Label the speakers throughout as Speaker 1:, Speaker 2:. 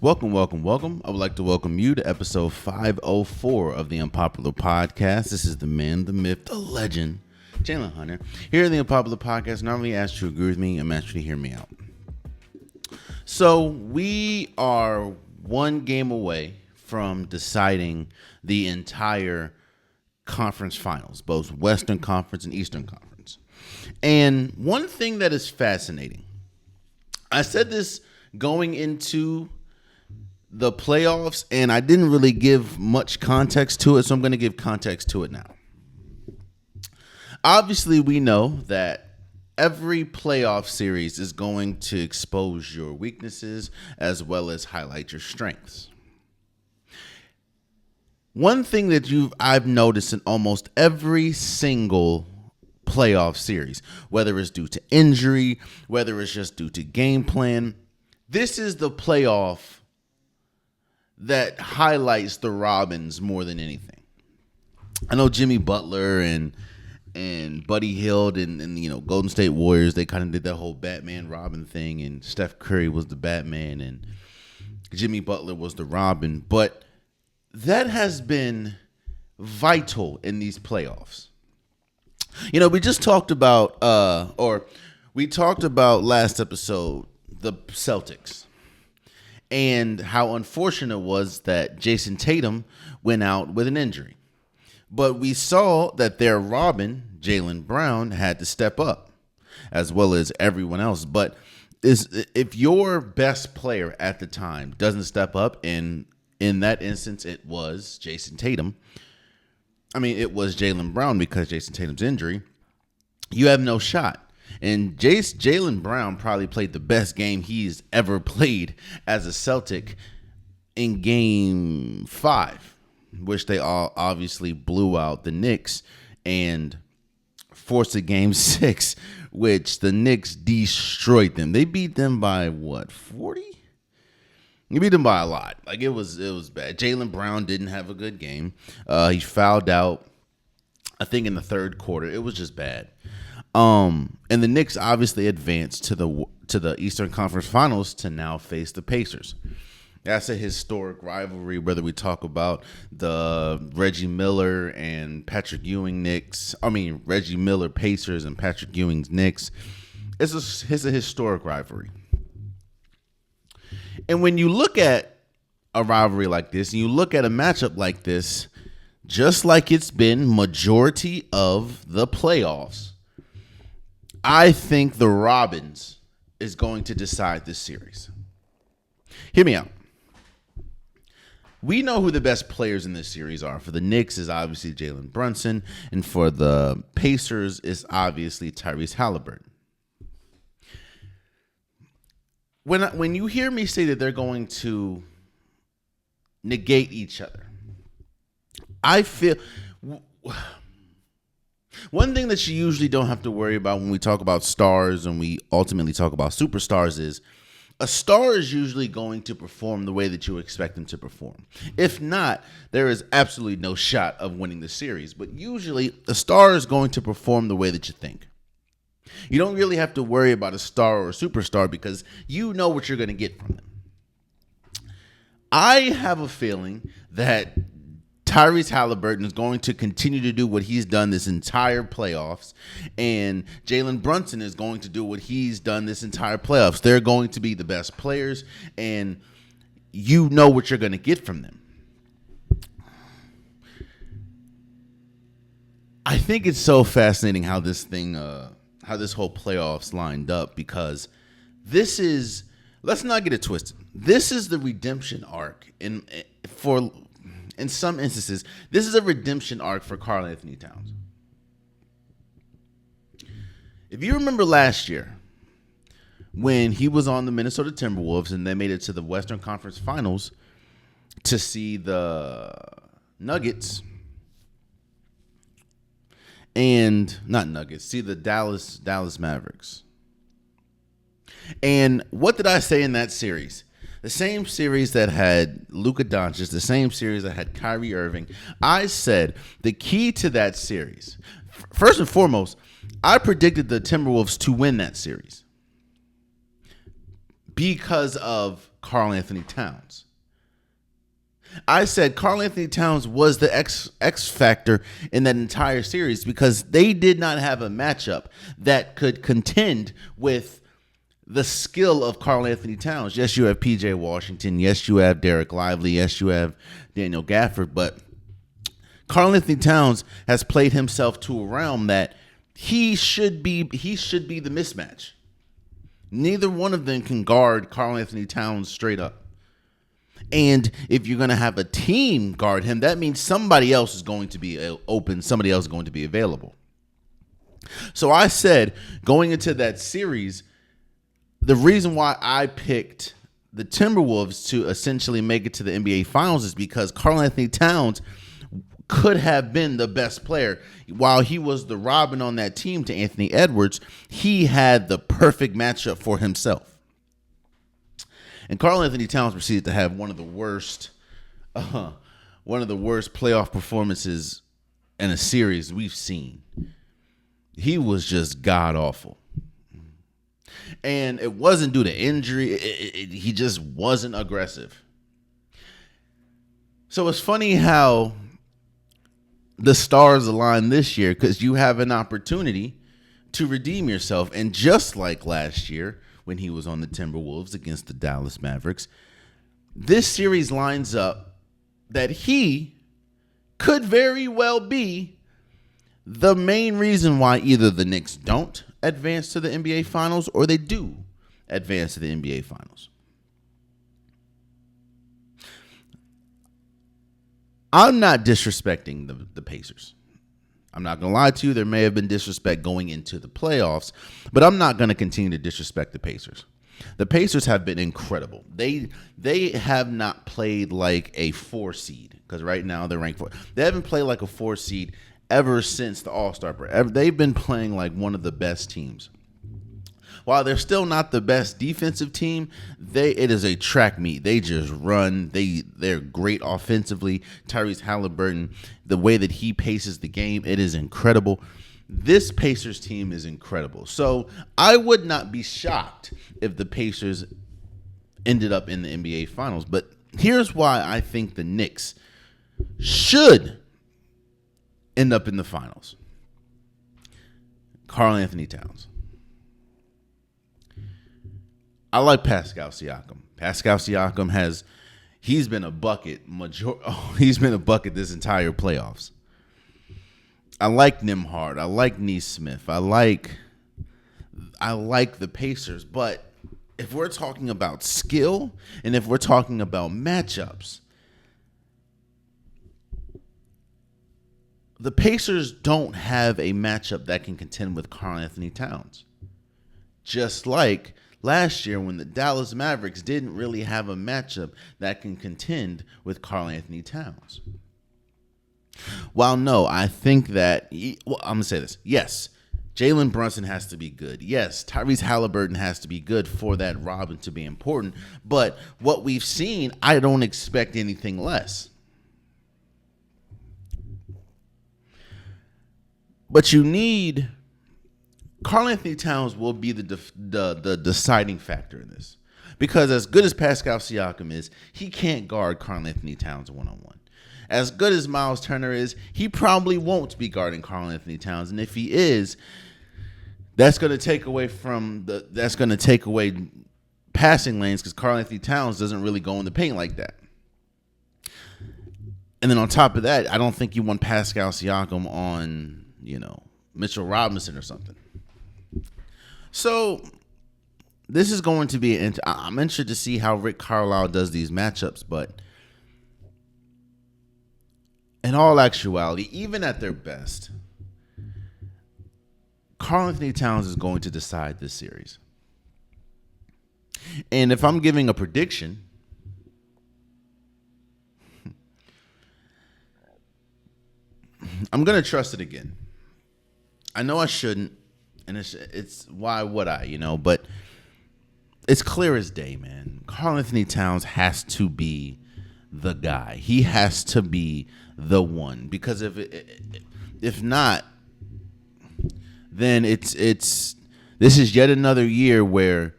Speaker 1: Welcome, welcome, welcome. I would like to welcome you to episode 504 of the Unpopular Podcast. This is the man, the myth, the legend, Jalen Hunter. Here in the Unpopular Podcast, normally ask you to agree with me, I'm asked you to hear me out. So we are one game away from deciding the entire conference finals, both Western Conference and Eastern Conference. And one thing that is fascinating, I said this going into the playoffs, and I didn't really give much context to it, so I'm going to give context to it now. Obviously, we know that every playoff series is going to expose your weaknesses as well as highlight your strengths. One thing that I've noticed in almost every single playoff series, whether it's due to injury, whether it's just due to game plan, this is the playoff that highlights the Robins more than anything. I know Jimmy Butler and Buddy Hield and Golden State Warriors, they kind of did that whole Batman Robin thing, and Steph Curry was the Batman and Jimmy Butler was the Robin, but that has been vital in these playoffs. We just talked about we talked about last episode the Celtics and how unfortunate it was that Jason Tatum went out with an injury. But we saw that their Robin, Jaylen Brown, had to step up, as well as everyone else. But if your best player at the time doesn't step up, and in that instance it was Jason Tatum, it was Jaylen Brown because Jason Tatum's injury, you have no shot. And Jaylen Brown probably played the best game he's ever played as a Celtic in Game 5, which they all obviously blew out the Knicks and forced a Game 6, which the Knicks destroyed them. They beat them by, 40? You beat them by a lot. It was bad. Jaylen Brown didn't have a good game. He fouled out, I think, in the third quarter. It was just bad. And the Knicks obviously advanced to the Eastern Conference Finals to now face the Pacers. That's a historic rivalry, whether we talk about the Reggie Miller and Patrick Ewing Knicks. Reggie Miller Pacers and Patrick Ewing's Knicks. It's a historic rivalry. And when you look at a rivalry like this, and you look at a matchup like this, just like it's been majority of the playoffs, I think the Robins is going to decide this series. Hear me out. We know who the best players in this series are. For the Knicks is obviously Jalen Brunson, and for the Pacers is obviously Tyrese Halliburton. When you hear me say that they're going to negate each other, I feel one thing that you usually don't have to worry about when we talk about stars and we ultimately talk about superstars is a star is usually going to perform the way that you expect them to perform. If not, there is absolutely no shot of winning the series. But usually a star is going to perform the way that you think. You don't really have to worry about a star or a superstar because you know what you're going to get from them. I have a feeling that Tyrese Halliburton is going to continue to do what he's done this entire playoffs, and Jalen Brunson is going to do what he's done this entire playoffs. They're going to be the best players, and you know what you're going to get from them. I think it's so fascinating how this whole playoffs lined up, because this is, let's not get it twisted, this is the redemption arc in some instances, this is a redemption arc for Karl Anthony Towns. If you remember last year, when he was on the Minnesota Timberwolves and they made it to the Western Conference Finals to see the Nuggets, see the Dallas Mavericks. And what did I say in that series? The same series that had Luka Doncic, the same series that had Kyrie Irving. I said the key to that series, first and foremost, I predicted the Timberwolves to win that series. because of Karl Anthony Towns. I said Karl Anthony Towns was the X factor in that entire series because they did not have a matchup that could contend with the skill of Karl Anthony Towns. Yes, you have PJ Washington. Yes, you have Derek Lively. Yes, you have Daniel Gafford. But Karl Anthony Towns has played himself to a realm that he should be the mismatch. Neither one of them can guard Karl Anthony Towns straight up. And if you're going to have a team guard him, that means somebody else is going to be open. Somebody else is going to be available. So I said going into that series, the reason why I picked the Timberwolves to essentially make it to the NBA Finals is because Karl Anthony Towns could have been the best player. While he was the Robin on that team to Anthony Edwards, he had the perfect matchup for himself. And Karl Anthony Towns proceeded to have one of the worst playoff performances in a series we've seen. He was just god awful, and it wasn't due to injury. He just wasn't aggressive. So it's funny how the stars align this year because you have an opportunity to redeem yourself, and just like last year, when he was on the Timberwolves against the Dallas Mavericks, this series lines up that he could very well be the main reason why either the Knicks don't advance to the NBA Finals or they do advance to the NBA Finals. I'm not disrespecting the Pacers. I'm not going to lie to you. There may have been disrespect going into the playoffs, but I'm not going to continue to disrespect the Pacers. The Pacers have been incredible. They have not played like a 4 seed because right now they're ranked 4. They haven't played like a 4 seed ever since the All-Star break. They've been playing like one of the best teams. While they're still not the best defensive team, it is a track meet. They just run. They're great offensively. Tyrese Halliburton, the way that he paces the game, it is incredible. This Pacers team is incredible. So I would not be shocked if the Pacers ended up in the NBA Finals. But here's why I think the Knicks should end up in the Finals. Karl Anthony Towns. I like Pascal Siakam. Pascal Siakam he's been a bucket he's been a bucket this entire playoffs. I like Nembhard. I like Nesmith. I like the Pacers, but if we're talking about skill and if we're talking about matchups, the Pacers don't have a matchup that can contend with Karl Anthony Towns. Just like last year when the Dallas Mavericks didn't really have a matchup that can contend with Karl Anthony Towns. While no, I think that, I'm going to say this. Yes, Jalen Brunson has to be good. Yes, Tyrese Halliburton has to be good for that Robin to be important. But what we've seen, I don't expect anything less. But you need... Karl Anthony Towns will be the deciding factor in this. Because as good as Pascal Siakam is, he can't guard Karl Anthony Towns one-on-one. As good as Miles Turner is, he probably won't be guarding Karl Anthony Towns. And if he is, that's going to take away passing lanes because Karl Anthony Towns doesn't really go in the paint like that. And then on top of that, I don't think you want Pascal Siakam on, Mitchell Robinson or something. So this is going to be I'm interested to see how Rick Carlisle does these matchups, but in all actuality, even at their best, Karl Anthony Towns is going to decide this series. And if I'm giving a prediction, I'm going to trust it again. I know I shouldn't. And it's why would I, but it's clear as day, man. Karl Anthony Towns has to be the guy. He has to be the one because if not, then this is yet another year where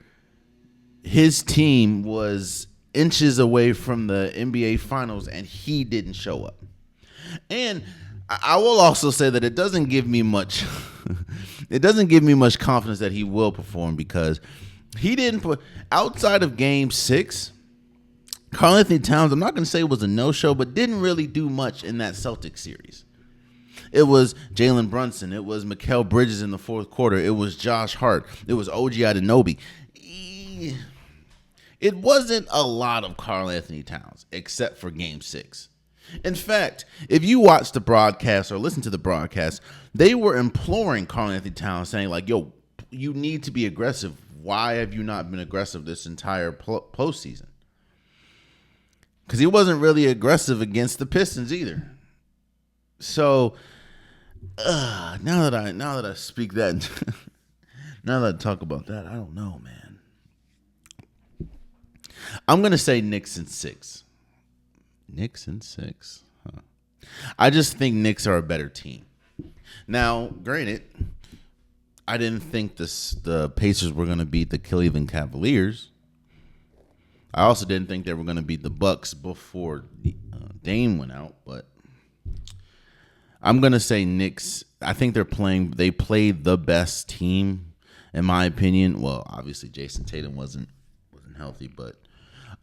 Speaker 1: his team was inches away from the NBA Finals, and he didn't show up. And I will also say that it doesn't give me much. It doesn't give me much confidence that he will perform, because he didn't put outside of Game 6. Karl-Anthony Towns, I'm not going to say it was a no-show, but didn't really do much in that Celtics series. It was Jalen Brunson. It was Mikal Bridges in the fourth quarter. It was Josh Hart. It was OG Anunoby. It wasn't a lot of Karl-Anthony Towns, except for Game 6. In fact, if you watch the broadcast or listen to the broadcast, they were imploring Karl-Anthony Towns, saying like, yo, you need to be aggressive. Why have you not been aggressive this entire postseason? Because he wasn't really aggressive against the Pistons either. So now that I speak that, now that I talk about that, I don't know, man. I'm gonna say Knicks in 6. Knicks in 6. Huh. I just think Knicks are a better team. Now, granted, I didn't think the Pacers were gonna beat the Cleveland Cavaliers. I also didn't think they were going to beat the Bucks before Dame went out, but I'm going to say Knicks. I think they played the best team, in my opinion. Well, obviously Jason Tatum wasn't healthy, but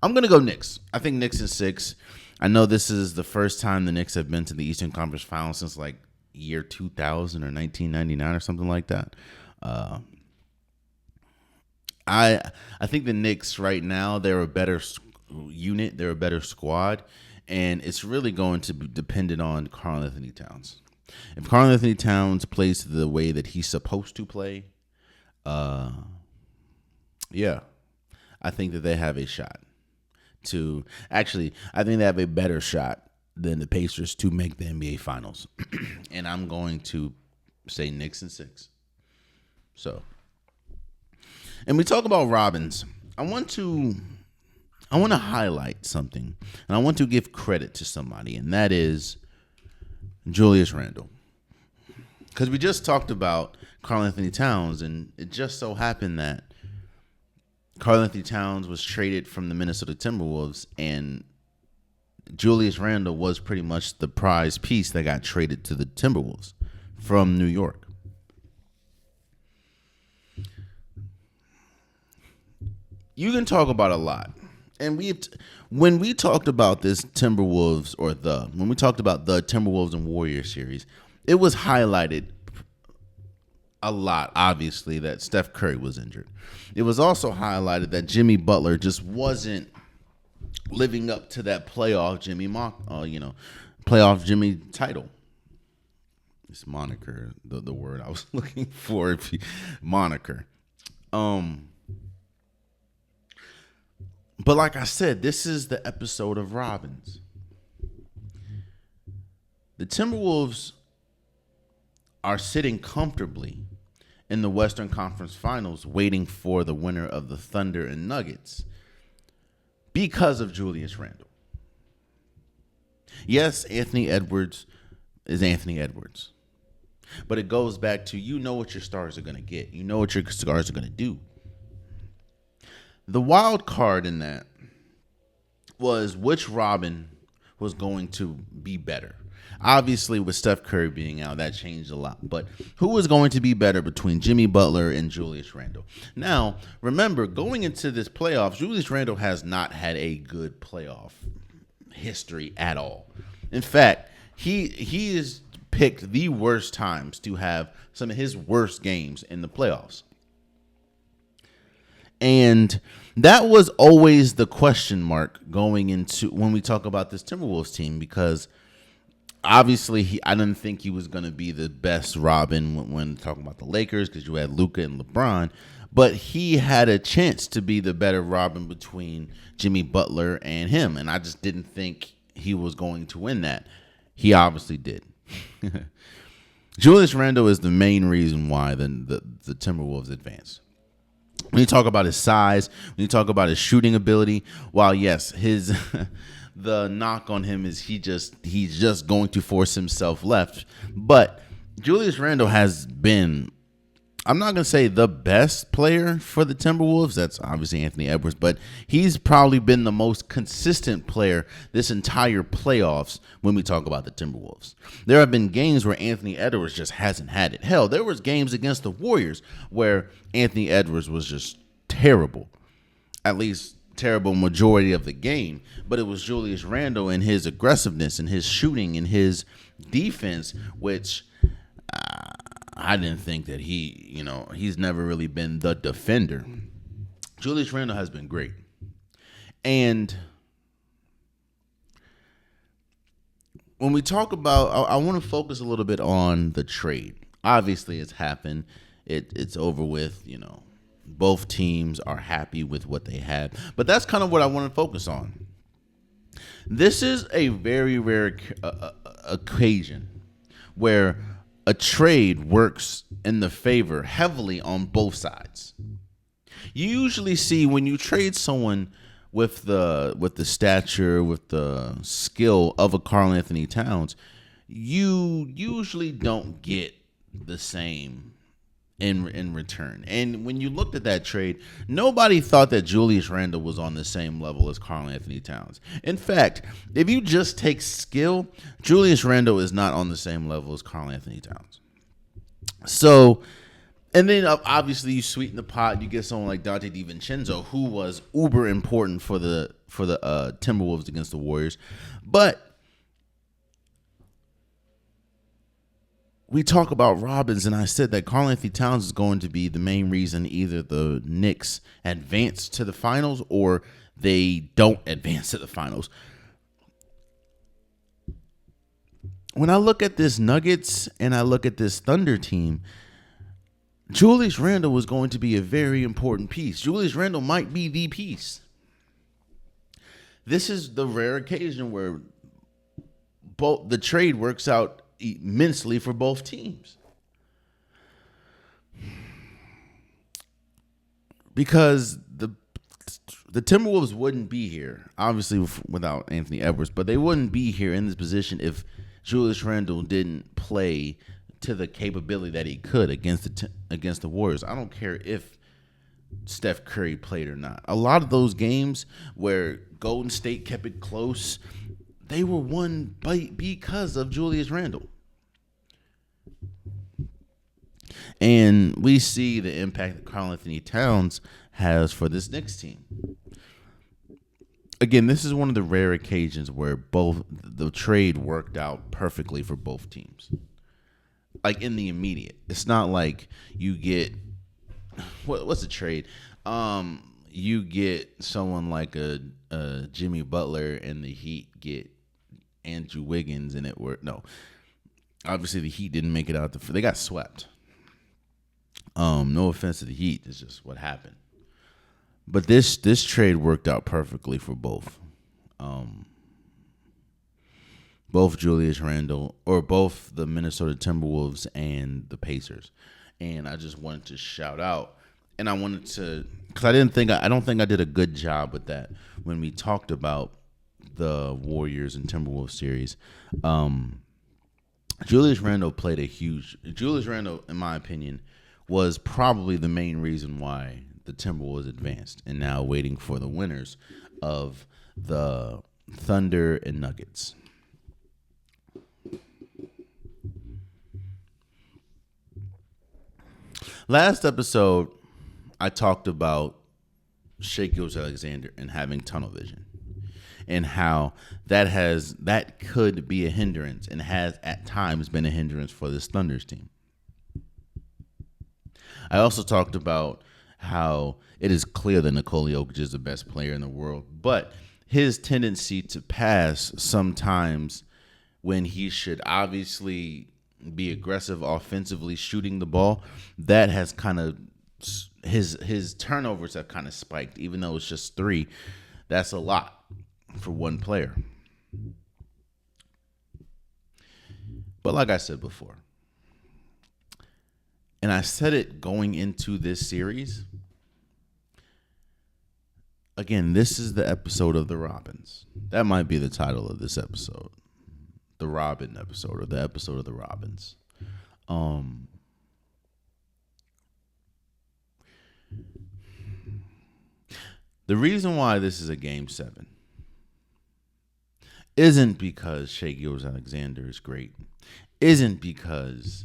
Speaker 1: I'm going to go Knicks. I think Knicks in 6. I know this is the first time the Knicks have been to the Eastern Conference Finals since like year 2000 or 1999 or something like that. I think the Knicks right now, they're a better unit, they're a better squad, and it's really going to be dependent on Karl-Anthony Towns. If Karl-Anthony Towns plays the way that he's supposed to play, yeah, I think that they have a shot to actually. I think they have a better shot than the Pacers to make the NBA Finals, and I'm going to say Knicks in 6. So. And we talk about Robins. I want to highlight something, and I want to give credit to somebody, and that is Julius Randle. Because we just talked about Karl-Anthony Towns, and it just so happened that Karl-Anthony Towns was traded from the Minnesota Timberwolves, and Julius Randle was pretty much the prize piece that got traded to the Timberwolves from New York. You can talk about a lot. And when we talked about this Timberwolves when we talked about the Timberwolves and Warriors series, it was highlighted a lot, obviously, that Steph Curry was injured. It was also highlighted that Jimmy Butler just wasn't living up to that playoff Jimmy title. It's moniker, the word I was looking for, moniker. But like I said, this is the episode of Robins. The Timberwolves are sitting comfortably in the Western Conference Finals waiting for the winner of the Thunder and Nuggets because of Julius Randle. Yes, Anthony Edwards is Anthony Edwards. But it goes back to, you know what your stars are going to get. You know what your stars are going to do. The wild card in that was which Robin was going to be better. Obviously, with Steph Curry being out, that changed a lot. But who was going to be better between Jimmy Butler and Julius Randle? Now, remember, going into this playoffs, Julius Randle has not had a good playoff history at all. In fact, he has picked the worst times to have some of his worst games in the playoffs. And that was always the question mark going into when we talk about this Timberwolves team, because obviously I didn't think he was going to be the best Robin when talking about the Lakers, because you had Luka and LeBron, but he had a chance to be the better Robin between Jimmy Butler and him, and I just didn't think he was going to win that. He obviously did. Julius Randle is the main reason why the Timberwolves advanced. When you talk about his size, when you talk about his shooting ability, while yes, the knock on him is he's just going to force himself left. But Julius Randle has been I'm not going to say the best player for the Timberwolves. That's obviously Anthony Edwards, but he's probably been the most consistent player this entire playoffs when we talk about the Timberwolves. There have been games where Anthony Edwards just hasn't had it. Hell, there was games against the Warriors where Anthony Edwards was just terrible, at least terrible majority of the game. But it was Julius Randle and his aggressiveness and his shooting and his defense, which I didn't think that he's never really been the defender. Julius Randle has been great. And when we talk about, I want to focus a little bit on the trade. Obviously, it's happened. It's over with, Both teams are happy with what they have. But that's kind of what I want to focus on. This is a very rare occasion where a trade works in the favor heavily on both sides. You usually see when you trade someone with the stature, with the skill of a Karl Anthony Towns, you usually don't get the same in return. And when you looked at that trade, nobody thought that Julius Randle was on the same level as Karl Anthony Towns. In fact, if you just take skill, Julius Randle is not on the same level as Karl Anthony Towns. So, and then obviously you sweeten the pot, you get someone like Dante DiVincenzo, who was uber important for the Timberwolves against the Warriors. But we talk about Robbins, and I said that Karl Anthony Towns is going to be the main reason either the Knicks advance to the finals or they don't advance to the finals. When I look at this Nuggets and I look at this Thunder team, Julius Randle was going to be a very important piece. Julius Randle might be the piece. This is the rare occasion where both the trade works out immensely for both teams. Because the Timberwolves wouldn't be here, obviously without Anthony Edwards, but they wouldn't be here in this position if Julius Randle didn't play to the capability that he could against the Warriors. I don't care if Steph Curry played or not. A lot of those games where Golden State kept it close, they were won because of Julius Randle. And we see the impact that Karl Anthony Towns has for this Knicks team. Again, this is one of the rare occasions where both the trade worked out perfectly for both teams. Like in the immediate. It's not like you get what's the trade? You get someone like a Jimmy Butler and the Heat get Andrew Wiggins and it worked. No. Obviously the Heat didn't make it out. They got swept. No offense to the Heat. It's just what happened. But this trade worked out perfectly for both. Both Julius Randle, or both the Minnesota Timberwolves and the Pacers. And I just wanted to shout out. And I wanted to, because I don't think I did a good job with that when we talked about the Warriors and Timberwolves series. Julius Randle, in my opinion, was probably the main reason why the Timberwolves advanced and now waiting for the winners of the Thunder and Nuggets. Last episode, I talked about Shai Gilgeous-Alexander and having tunnel vision and how that could be a hindrance and has at times been a hindrance for this Thunders team. I also talked about how it is clear that Nikola Jokic is the best player in the world, but his tendency to pass sometimes when he should obviously be aggressive offensively shooting the ball, that has kind of his turnovers have kind of spiked, even though it's just 3. That's a lot for one player. But like I said before, and I said it going into this series, again, this is the episode of the Robins. That might be the title of this episode. The Robin episode, or the episode of the Robins. The reason why this is a game 7 isn't because Shai Gilgeous-Alexander is great. Isn't because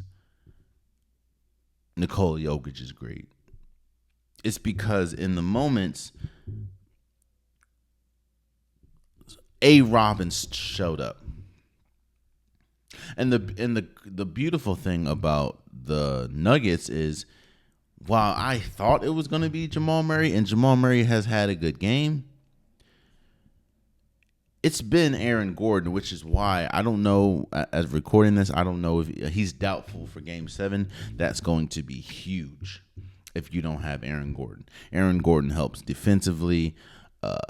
Speaker 1: Nikola Jokic is great. It's because in the moments, A. Robbins showed up. And the beautiful thing about the Nuggets is, while I thought it was going to be Jamal Murray, and Jamal Murray has had a good game, it's been Aaron Gordon, which is why I don't know, as recording this, I don't know if he's doubtful for game 7. That's going to be huge if you don't have Aaron Gordon. Aaron Gordon helps defensively.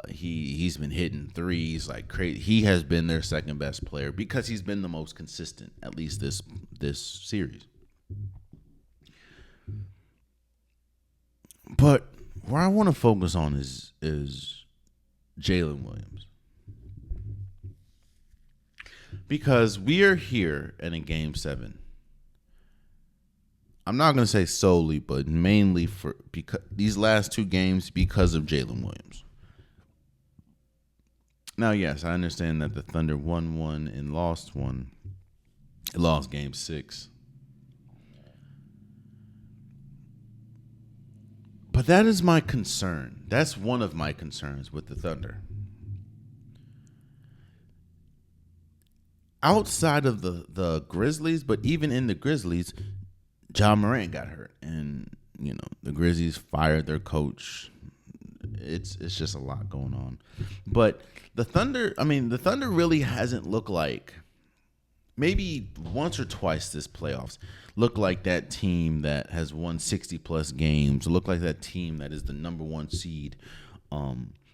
Speaker 1: He's been hitting threes like crazy. He has been their second best player because he's been the most consistent, at least this series. But where I want to focus on is Jalen Williams. Because we are here in a game 7. I'm not going to say solely, but mainly because these last 2 games because of Jalen Williams. Now, yes, I understand that the Thunder won 1 and lost 1. It lost game 6. But that is my concern. That's one of my concerns with the Thunder. Outside of the Grizzlies, but even in the Grizzlies, Ja Morant got hurt. And, the Grizzlies fired their coach. It's just a lot going on. But the Thunder really hasn't looked like, maybe once or twice this playoffs, looked like that team that has won 60-plus games, looked like that team that is the number 1 seed,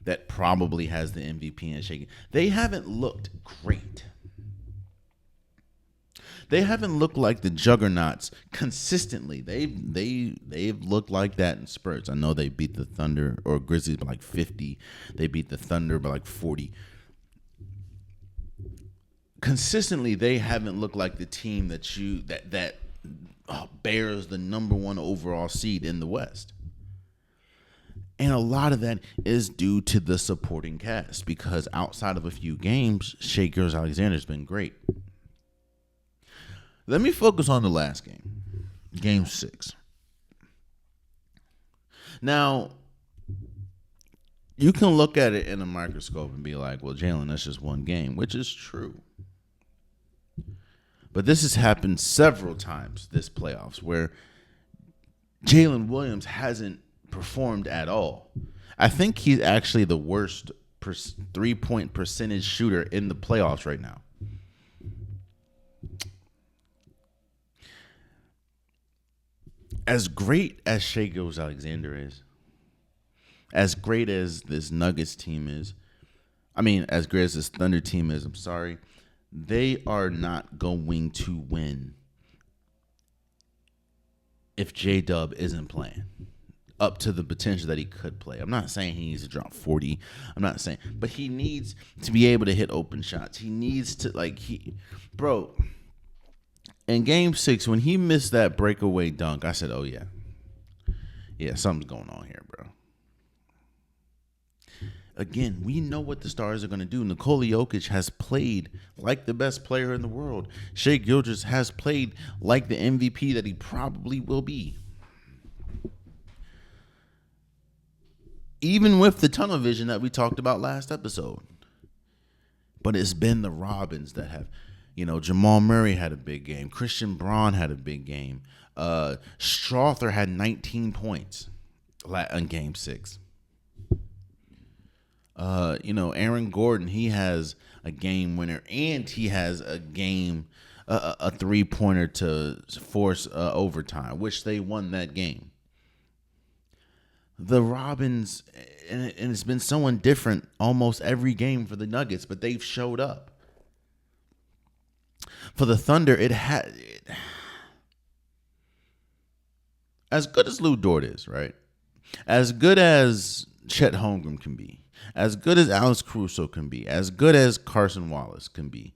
Speaker 1: that probably has the MVP and shaking. They haven't looked great. They haven't looked like the juggernauts consistently. They've looked like that in spurts. I know they beat the Thunder or Grizzlies by like 50. They beat the Thunder by like 40. Consistently, they haven't looked like the team that bears the number 1 overall seed in the West. And a lot of that is due to the supporting cast, because outside of a few games, Shai Gilgeous-Alexander has been great. Let me focus on the last game, game 6. Now, you can look at it in a microscope and be like, well, Jalen, that's just one game, which is true. But this has happened several times this playoffs where Jalen Williams hasn't performed at all. I think he's actually the worst 3-point percentage shooter in the playoffs right now. As great as Shai Gilgeous-Alexander is, as great as this Nuggets team is, as great as this Thunder team is, they are not going to win if J-Dub isn't playing up to the potential that he could play. I'm not saying he needs to drop 40. I'm not saying, but he needs to be able to hit open shots. He needs to, in game 6, when he missed that breakaway dunk, I said, oh, yeah. Yeah, something's going on here, bro. Again, we know what the Stars are going to do. Nikola Jokic has played like the best player in the world. Shai Gilgeous has played like the MVP that he probably will be. Even with the tunnel vision that we talked about last episode. But it's been the Robins that have... Jamal Murray had a big game. Christian Braun had a big game. Strother had 19 points in game 6. Aaron Gordon, he has a game winner, and he has a 3-pointer to force overtime, which they won that game. The Robins, and it's been someone different almost every game for the Nuggets, but they've showed up. For the Thunder, as good as Lou Dort is, right? As good as Chet Holmgren can be, as good as Alex Caruso can be, as good as Carson Wallace can be,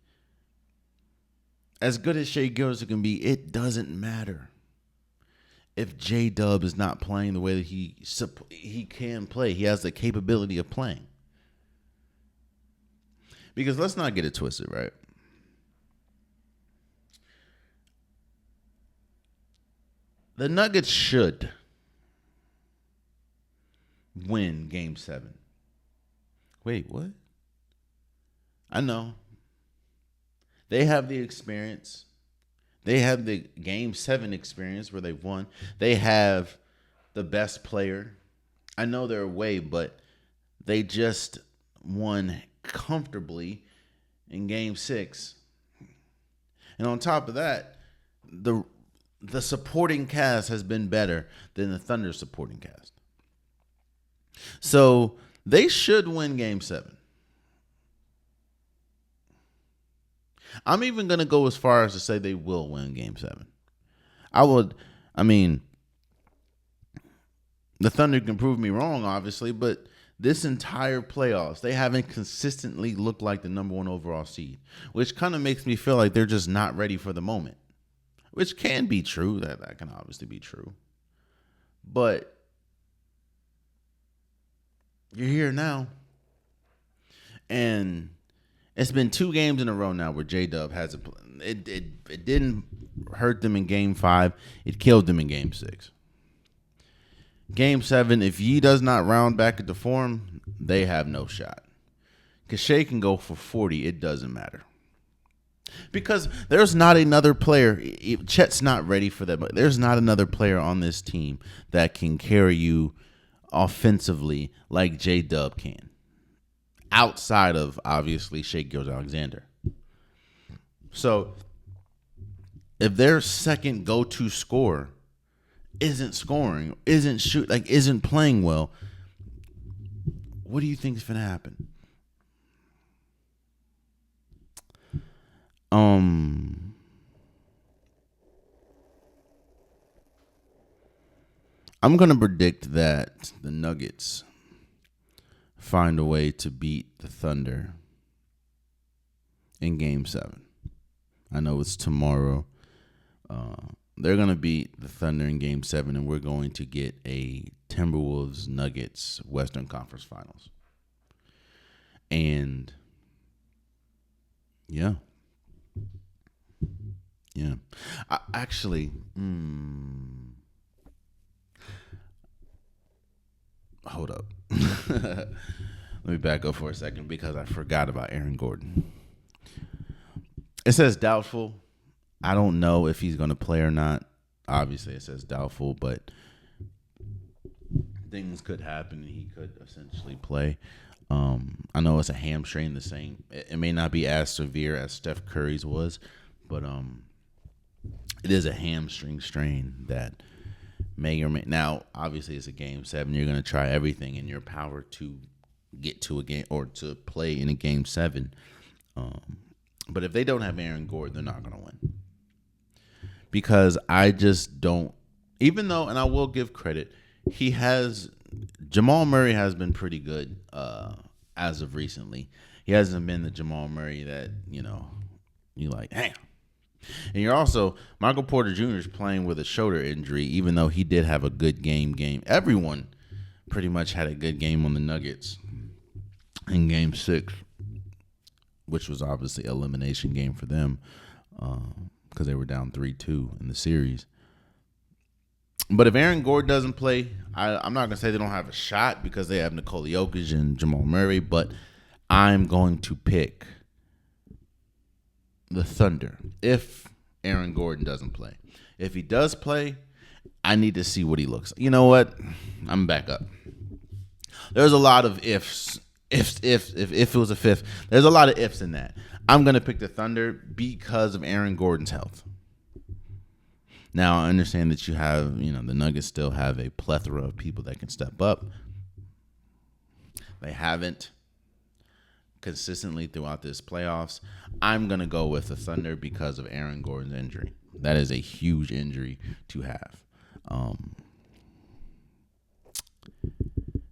Speaker 1: as good as Shai Gilgeous can be, it doesn't matter. if J-Dub is not playing the way that he can play. He has the capability of playing. Because let's not get it twisted, right? The Nuggets should win Game 7. Wait, what? I know. They have the experience. They have the Game 7 experience where they've won. They have the best player. I know they're away, but they just won comfortably in Game 6. And on top of that, the supporting cast has been better than the Thunder supporting cast. So they should win Game 7. I'm even going to go as far as to say they will win Game 7. The Thunder can prove me wrong, obviously, but this entire playoffs, they haven't consistently looked like the number 1 overall seed, which kind of makes me feel like they're just not ready for the moment, which can be true. That can obviously be true. But you're here now. And it's been 2 games in a row now where J-Dub has it didn't hurt them in Game 5. It killed them in Game 6. Game 7, if he does not round back into form, they have no shot. Because Shea can go for 40. It doesn't matter. Because there's not another player. Chet's not ready for that. But there's not another player on this team that can carry you offensively like J-Dub can. Outside of, obviously, Shea Gilgeous-Alexander. So, if their second go-to scorer isn't scoring, isn't playing well, what do you think is going to happen? I'm going to predict that the Nuggets find a way to beat the Thunder in Game 7. I know it's tomorrow. They're going to beat the Thunder in Game 7, and we're going to get a Timberwolves-Nuggets Western Conference Finals. And, yeah. Hold up. Let me back up for a second because I forgot about Aaron Gordon. It says doubtful. I don't know if he's going to play or not. Obviously, it says doubtful, but things could happen and he could essentially play. I know it's a hamstring, the same. It may not be as severe as Steph Curry's was, but it is a hamstring strain that may or may. Now, obviously, it's a Game 7. You're going to try everything in your power to get to a game or to play in a Game 7. But if they don't have Aaron Gordon, they're not going to win. Because I just don't, even though, and I will give credit, Jamal Murray has been pretty good as of recently. He hasn't been the Jamal Murray that, you like, damn. And you're also, Michael Porter Jr. is playing with a shoulder injury, even though he did have a good game. Everyone pretty much had a good game on the Nuggets in Game 6, which was obviously an elimination game for them because they were down 3-2 in the series. But if Aaron Gordon doesn't play, I'm not going to say they don't have a shot because they have Nikola Jokic and Jamal Murray, but I'm going to pick the Thunder if Aaron Gordon doesn't play. If he does play, I need to see what he looks like. You know what? I'm back up. There's a lot of ifs. If it was a fifth, there's a lot of ifs in that. I'm going to pick the Thunder because of Aaron Gordon's health. Now, I understand that you have, the Nuggets still have a plethora of people that can step up. They haven't consistently throughout this playoffs. I'm going to go with the Thunder because of Aaron Gordon's injury. That is a huge injury to have.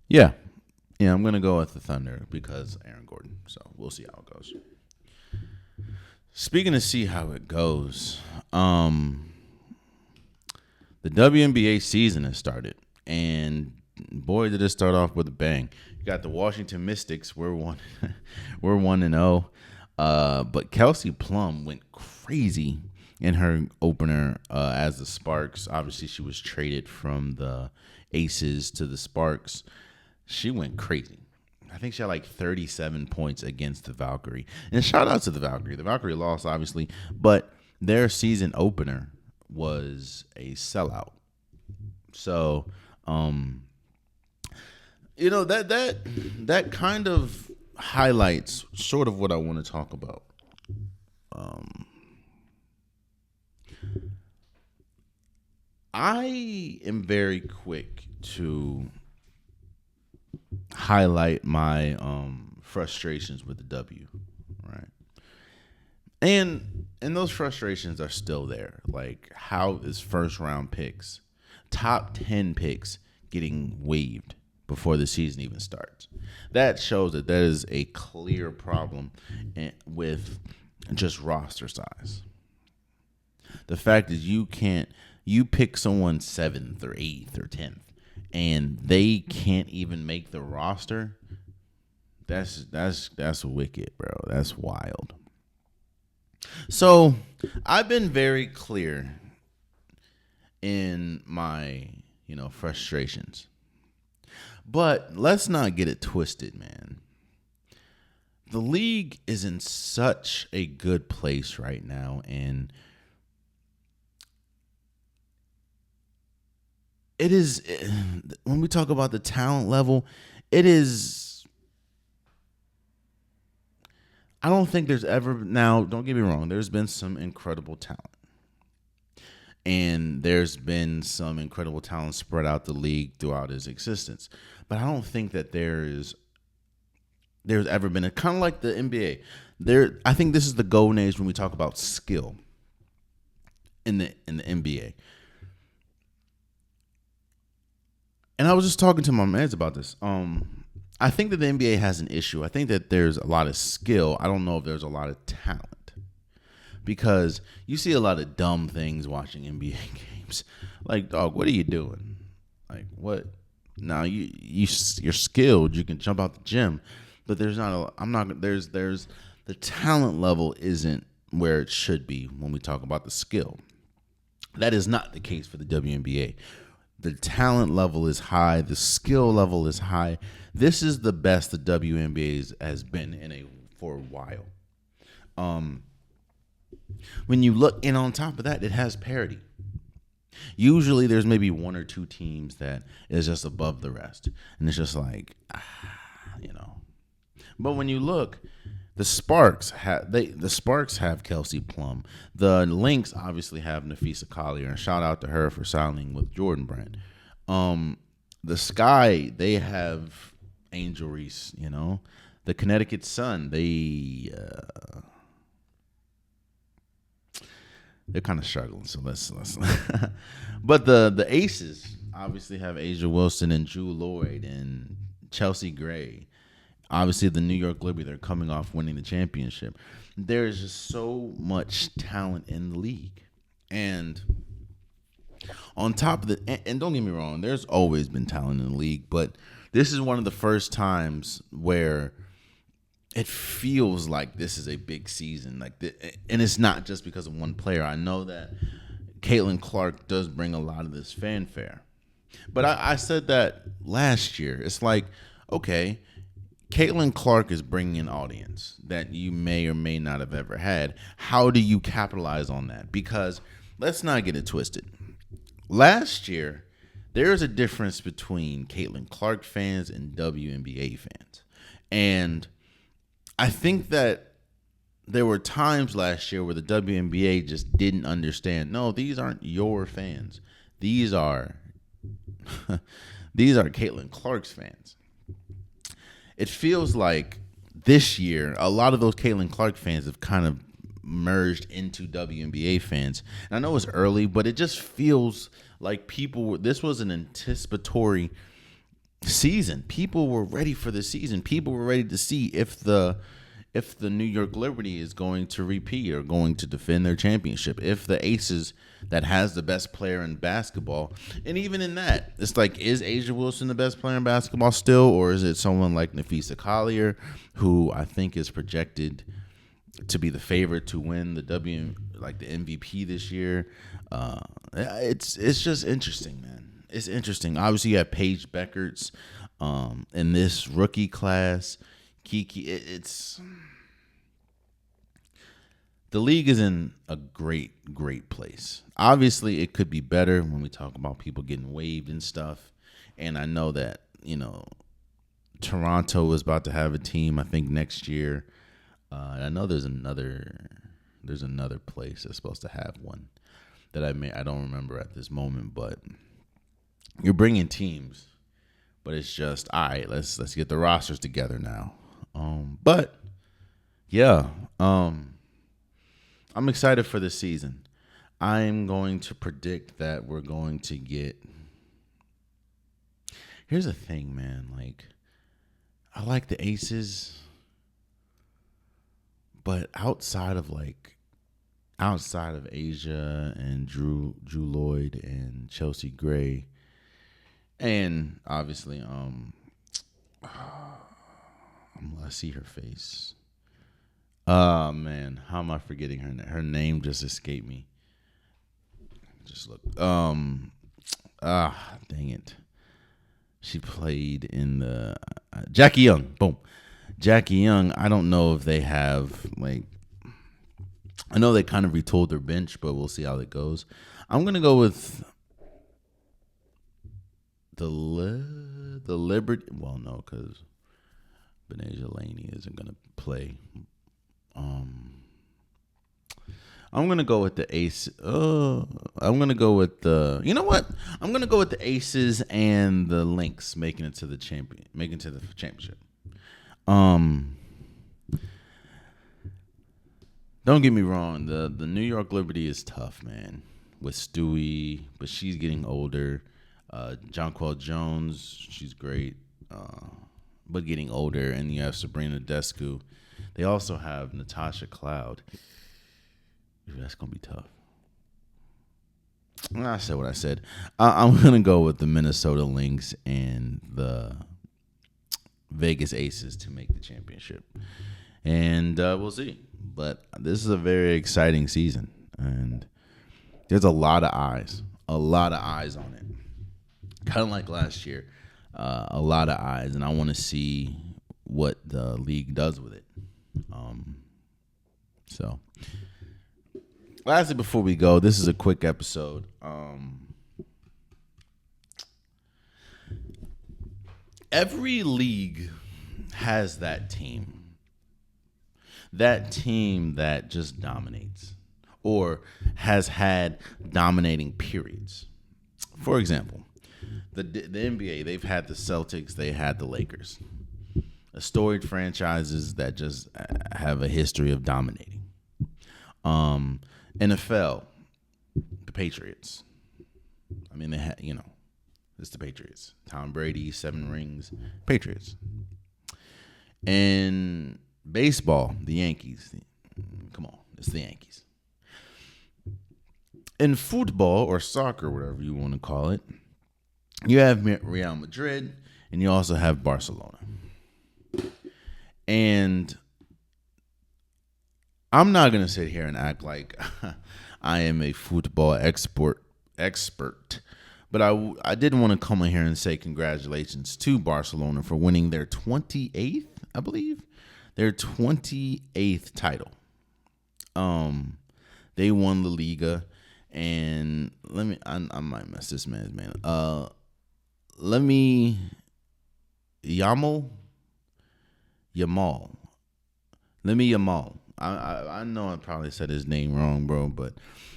Speaker 1: Yeah, I'm going to go with the Thunder because Aaron Gordon. So we'll see how it goes. Speaking of see how it goes, the The WNBA season has started, and boy, did it start off with a bang. You got the Washington Mystics. We're 1-0. But Kelsey Plum went crazy in her opener as the Sparks. Obviously, she was traded from the Aces to the Sparks. She went crazy. I think she had like 37 points against the Valkyrie. And shout out to the Valkyrie. The Valkyrie lost, obviously, but their season opener was a sellout. So, that kind of highlights sort of what I want to talk about. I am very quick to highlight my frustrations with the W, right? And those frustrations are still there. Like, how is first round picks, top 10 picks, getting waived before the season even starts? That shows that is a clear problem with just roster size. The fact that you pick someone 7th or 8th or 10th and they can't even make the roster, that's wicked, bro. That's wild. So I've been very clear in my, frustrations. But let's not get it twisted, man. The league is in such a good place right now, and it is, when we talk about the talent level, it is, I don't think there's ever, now, don't get me wrong, there's been some incredible talent. And there's been some incredible talent spread out the league throughout its existence. But I don't think that there's ever been a kind of like the NBA. I think this is the golden age when we talk about skill in the NBA. And I was just talking to my mans about this. I think that the NBA has an issue. I think that there's a lot of skill. I don't know if there's a lot of talent. Because you see a lot of dumb things watching NBA games. Like, dog, what are you doing? Like, what? Now you're skilled. You can jump out the gym, but there's the talent level isn't where it should be when we talk about the skill. That is not the case for the WNBA. The talent level is high. The skill level is high. This is the best the WNBA has been for a while. When you look, and on top of that, it has parity. Usually there's maybe one or two teams that is just above the rest. And it's just like, But when you look, the Sparks have Kelsey Plum. The Lynx obviously have Nafisa Collier, and shout out to her for signing with Jordan Brand. The Sky, they have Angel Reese, The Connecticut Sun, they're kind of struggling, so let's. But the Aces obviously have Asia Wilson and Drew Lloyd and Chelsea Gray. Obviously, the New York Liberty, they're coming off winning the championship. There is just so much talent in the league. And on top of and don't get me wrong, there's always been talent in the league, but this is one of the first times where it feels like this is a big season, and it's not just because of one player. I know that Caitlin Clark does bring a lot of this fanfare, but I said that last year. It's like, okay, Caitlin Clark is bringing an audience that you may or may not have ever had. How do you capitalize on that? Because let's not get it twisted. Last year, there's a difference between Caitlin Clark fans and WNBA fans, and I think that there were times last year where the WNBA just didn't understand. No, these aren't your fans. These are Caitlin Clark's fans. It feels like this year, a lot of those Caitlin Clark fans have kind of merged into WNBA fans. And I know it's early, but it just feels like this was an anticipatory season. People were ready for the season. People were ready to see if the if the New York Liberty is going to repeat or going to defend their championship, if the Aces that has the best player in basketball, and even in that, it's like, is Asia Wilson the best player in basketball still, or is it someone like Nafisa Collier, who I think is projected to be the favorite to win the the MVP this year? It's just interesting, man. It's interesting. Obviously, you have Paige Beckerts in this rookie class. Kiki, the league is in a great place. Obviously, it could be better when we talk about people getting waived and stuff. And I know that, Toronto is about to have a team, I think, next year. I know there's another place that's supposed to have one that I don't remember at this moment, but you're bringing teams, but it's just, all right, let's get the rosters together now. But yeah, I'm excited for this season. I'm going to predict that we're going to get. Here's the thing, man. Like, I like the Aces, but outside of Asia and Drew Lloyd and Chelsea Gray, and obviously I see her face. Oh man, how am I forgetting her name? Her name just escaped me. Just look. Dang it. She played in the Jackie Young. Boom. Jackie Young. I don't know if they have I know they kind of retooled their bench, but we'll see how it goes. I'm gonna go with the Liberty. Well, no, because Benasia Laney isn't gonna play. I'm gonna go with the Ace. I'm gonna go with the. You know what? I'm gonna go with the Aces and the Lynx making it to the championship. Don't get me wrong. The New York Liberty is tough, man. With Stewie, but she's getting older. Jonquel Jones, she's great, but getting older. And you have Sabrina Descu. They also have Natasha Cloud. That's going to be tough. I said what I said. I'm going to go with the Minnesota Lynx and the Vegas Aces to make the championship. And we'll see. But this is a very exciting season. And there's a lot of eyes. A lot of eyes on it. Kind of like last year. A lot of eyes. And I want to see what the league does with it. So... Lastly, before we go, this is a quick episode. Every league has that team that just dominates or has had dominating periods. For example, the NBA, they've had the Celtics, they had the Lakers. Storied franchises that just have a history of dominating. NFL, the Patriots. I mean, they had, it's the Patriots. Tom Brady, 7 rings, Patriots. And baseball, the Yankees. Come on, it's the Yankees. In football or soccer, whatever you want to call it, you have Real Madrid and you also have Barcelona. And I'm not going to sit here and act like I am a football expert, but I did want to come in here and say congratulations to Barcelona for winning their 28th, I believe, their 28th title. They won LaLiga, and I might mess this man's name. Yamal. I know I probably said his name wrong, bro, but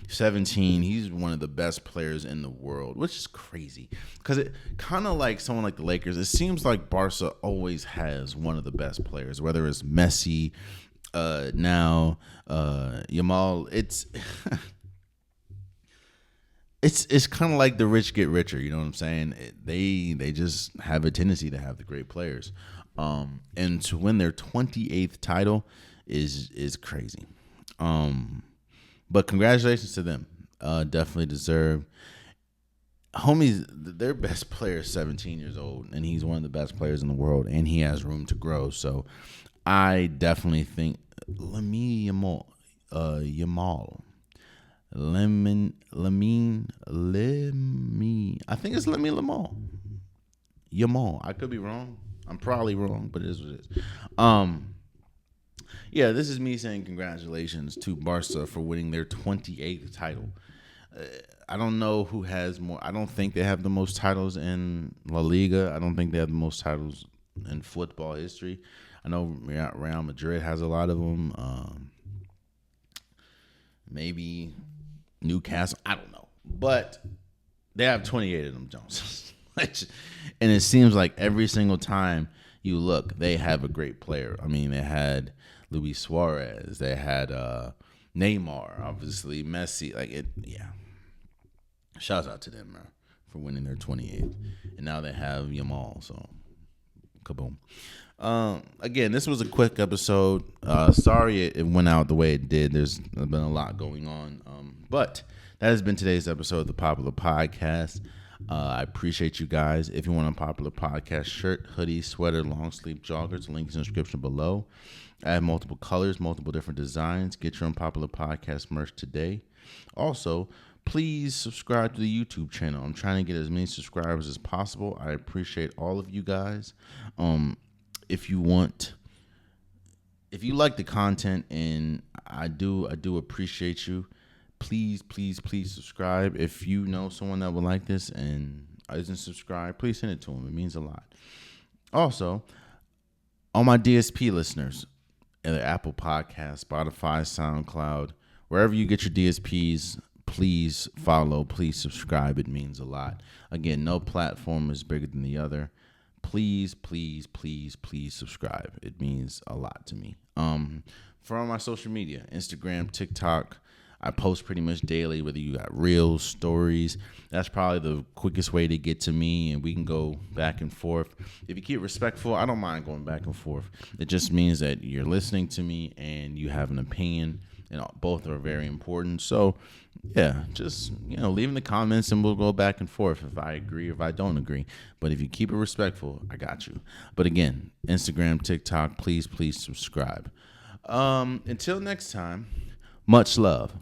Speaker 1: 17, he's one of the best players in the world, which is crazy. Because it kind of like someone like the Lakers, it seems like Barca always has one of the best players, whether it's Messi, now Yamal. It's kind of like the rich get richer, you know what I'm saying? They just have a tendency to have the great players. And to win their 28th title is crazy. But congratulations to them. Definitely deserved. Homies, their best player is 17 years old, and he's one of the best players in the world, and he has room to grow. So I definitely think Yamal, I think it's Yamal. I could be wrong. I'm probably wrong, but it is what it is. Yeah, this is me saying congratulations to Barca for winning their 28th title. I don't know who has more. I don't think they have the most titles in LaLiga. I don't think they have the most titles in football history. I know Real Madrid has a lot of them. Maybe Newcastle. I don't know. But they have 28 of them, Jones. And it seems like every single time you look, they have a great player. I mean, they had Luis Suarez. They had Neymar, obviously, Messi. Yeah. Shouts out to them, man, for winning their 28th. And now they have Yamal, so kaboom. Again, this was a quick episode. Sorry it went out the way it did. There's been a lot going on. But that has been today's episode of the Popular Podcast. I appreciate you guys. If you want a Popular Podcast shirt, hoodie, sweater, long sleeve joggers, links in the description below. I have multiple colors, multiple different designs. Get your Unpopular Podcast merch today. Also, please subscribe to the YouTube channel. I'm trying to get as many subscribers as possible. I appreciate all of you guys. If you like the content, and I do appreciate you, please subscribe. If you know someone that would like this and isn't subscribed, please send it to them. It means a lot. Also, all my DSP listeners, either Apple Podcasts, Spotify, SoundCloud, wherever you get your DSPs, please follow, please subscribe. It means a lot. Again, no platform is bigger than the other. Please subscribe. It means a lot to me. For all my social media, Instagram, TikTok, I post pretty much daily, whether you got reels, stories. That's probably the quickest way to get to me, and we can go back and forth. If you keep it respectful, I don't mind going back and forth. It just means that you're listening to me and you have an opinion, and both are very important. So, yeah, just, leave in the comments and we'll go back and forth if I agree or if I don't agree. But if you keep it respectful, I got you. But again, Instagram, TikTok, please subscribe. Until next time, much love.